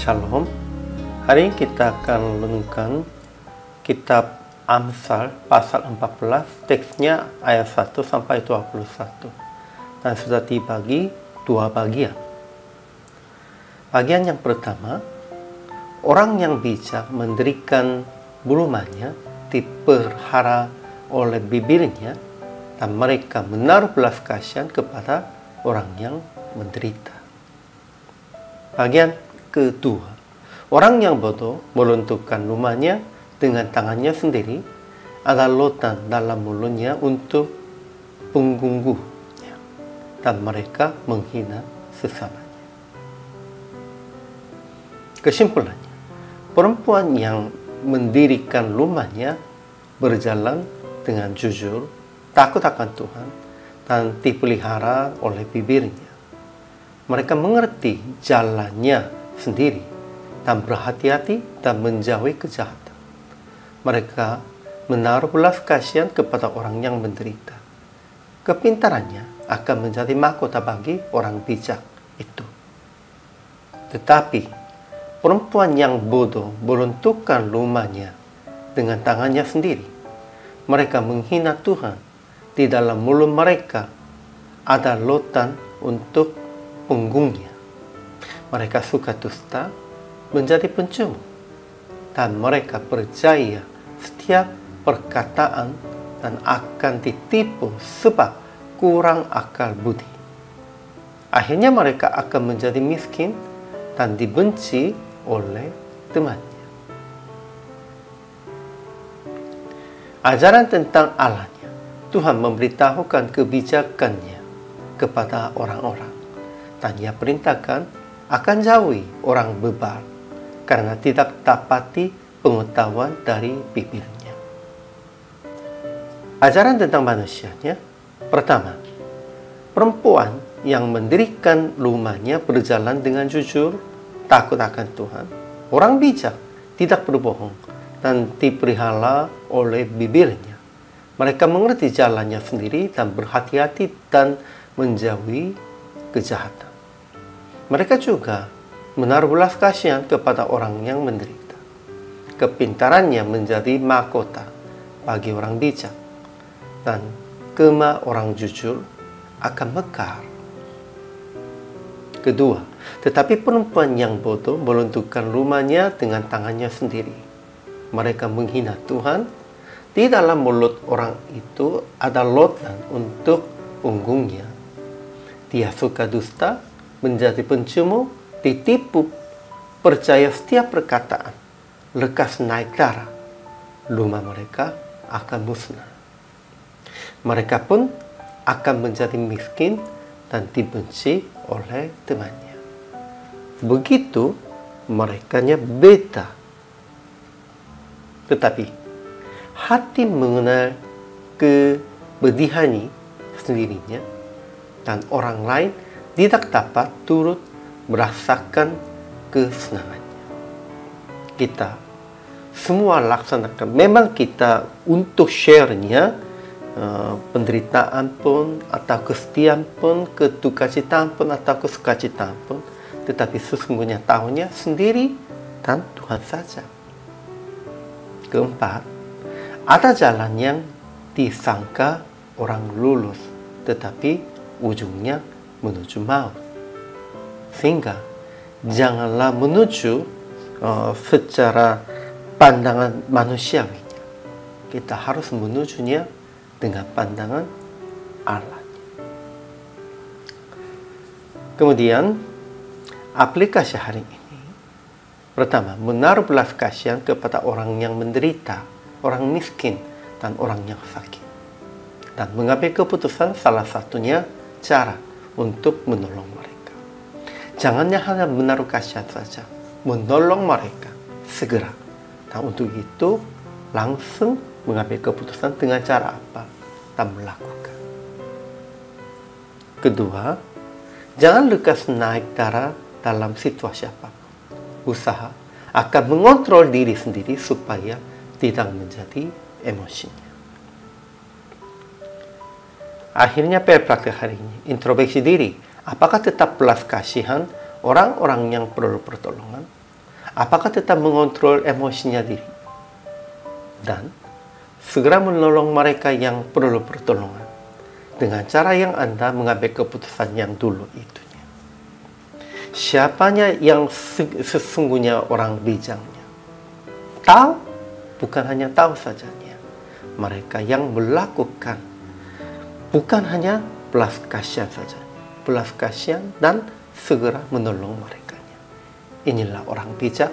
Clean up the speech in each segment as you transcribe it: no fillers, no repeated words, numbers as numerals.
Shalom. Hari ini kita akan renungkan kitab Amsal pasal 14, teksnya ayat 1 sampai 21. Dan sudah dibagi dua bagian. Bagian yang pertama, orang yang bijak mendirikan rumahnya dipelihara oleh bibirnya, dan mereka menaruh belas kasihan kepada orang yang menderita. Bagian kedua, orang yang bodoh meruntuhkan rumahnya dengan tangannya sendiri, ada lautan dalam mulutnya untuk penggungguhnya, dan mereka menghina sesamanya. Kesimpulannya, perempuan yang mendirikan rumahnya berjalan dengan jujur, takut akan Tuhan, dan dipelihara oleh bibirnya. Mereka mengerti jalannya sendiri dan berhati-hati dan menjauhi kejahatan. Mereka menaruh belas kasihan kepada orang yang menderita. Kepintarannya akan menjadi mahkota bagi orang bijak itu. Tetapi perempuan yang bodoh meruntuhkan rumahnya dengan tangannya sendiri. Mereka menghina Tuhan. Di dalam mulut mereka ada lautan untuk punggungnya. Mereka suka dusta, menjadi pencemu, dan mereka percaya setiap perkataan dan akan ditipu sebab kurang akal budi. Akhirnya mereka akan menjadi miskin dan dibenci oleh temannya. Ajaran tentang Allahnya, Tuhan memberitahukan kebijakannya kepada orang-orang, dan Ia perintahkan akan jauhi orang bebal karena tidak dapati pengetahuan dari bibirnya. Ajaran tentang manusianya, pertama, perempuan yang mendirikan rumahnya berjalan dengan jujur, takut akan Tuhan, orang bijak, tidak berbohong, dan dipelihara oleh bibirnya. Mereka mengerti jalannya sendiri dan berhati-hati dan menjauhi kejahatan. Mereka juga menaruh belas kasihan kepada orang yang menderita. Kepintarannya menjadi mahkota bagi orang bijak, dan kemah orang jujur akan mekar. Kedua, tetapi perempuan yang bodoh meruntuhkan rumahnya dengan tangannya sendiri. Mereka menghina Tuhan. Di dalam mulut orang itu ada lautan untuk punggungnya. Dia suka dusta, menjadi pencemu, ditipu, percaya setiap perkataan, lekas naik darah, rumah mereka akan musnah. Mereka pun akan menjadi miskin dan dibenci oleh temannya. Begitu merekanya beta. Tetapi hati mengenal kebedihannya sendirinya, dan orang lain tidak dapat turut merasakan kesenangannya. Kita semua laksanakan. Memang kita untuk share-nya penderitaan pun, atau kesedihan pun, kedukacitaan pun, atau kesukacitaan pun. Tetapi sesungguhnya tahunya sendiri dan Tuhan saja. Keempat, ada jalan yang disangka orang lulus, tetapi ujungnya menuju maut. Sehingga janganlah menuju secara pandangan manusiawinya. Kita harus menujunya dengan pandangan Allah. Kemudian aplikasi hari ini, pertama, menaruh belas kasihan kepada orang yang menderita, orang miskin, dan orang yang sakit, dan mengambil keputusan salah satunya cara untuk menolong mereka. Jangannya hanya menaruh kasihan saja, menolong mereka segera. Dan untuk itu langsung mengambil keputusan dengan cara apa dan melakukan. Kedua, jangan lekas naik darah dalam situasi apapun. Usaha akan mengontrol diri sendiri supaya tidak menjadi emosinya. Akhirnya praktek hari ini, introspeksi diri. Apakah tetap belas kasihan orang-orang yang perlu pertolongan? Apakah tetap mengontrol emosinya diri? Dan segera menolong mereka yang perlu pertolongan dengan cara yang Anda mengambil keputusan yang dulu itunya. Siapanya yang sesungguhnya orang bijaknya? Tahu? Bukan hanya tahu sajanya. Mereka yang melakukan, bukan hanya belas kasihan saja, belas kasihan dan segera menolong mereka. Inilah orang bijak.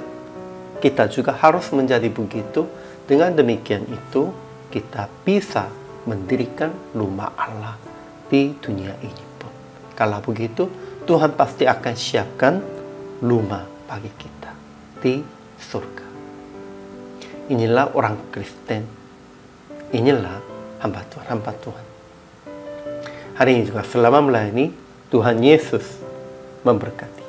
Kita juga harus menjadi begitu. Dengan demikian itu, kita bisa mendirikan rumah Allah di dunia ini pun. Kalau begitu, Tuhan pasti akan siapkan rumah bagi kita di surga. Inilah orang Kristen. Inilah hamba Tuhan. Hari ini juga selama melayani, Tuhan Yesus memberkati.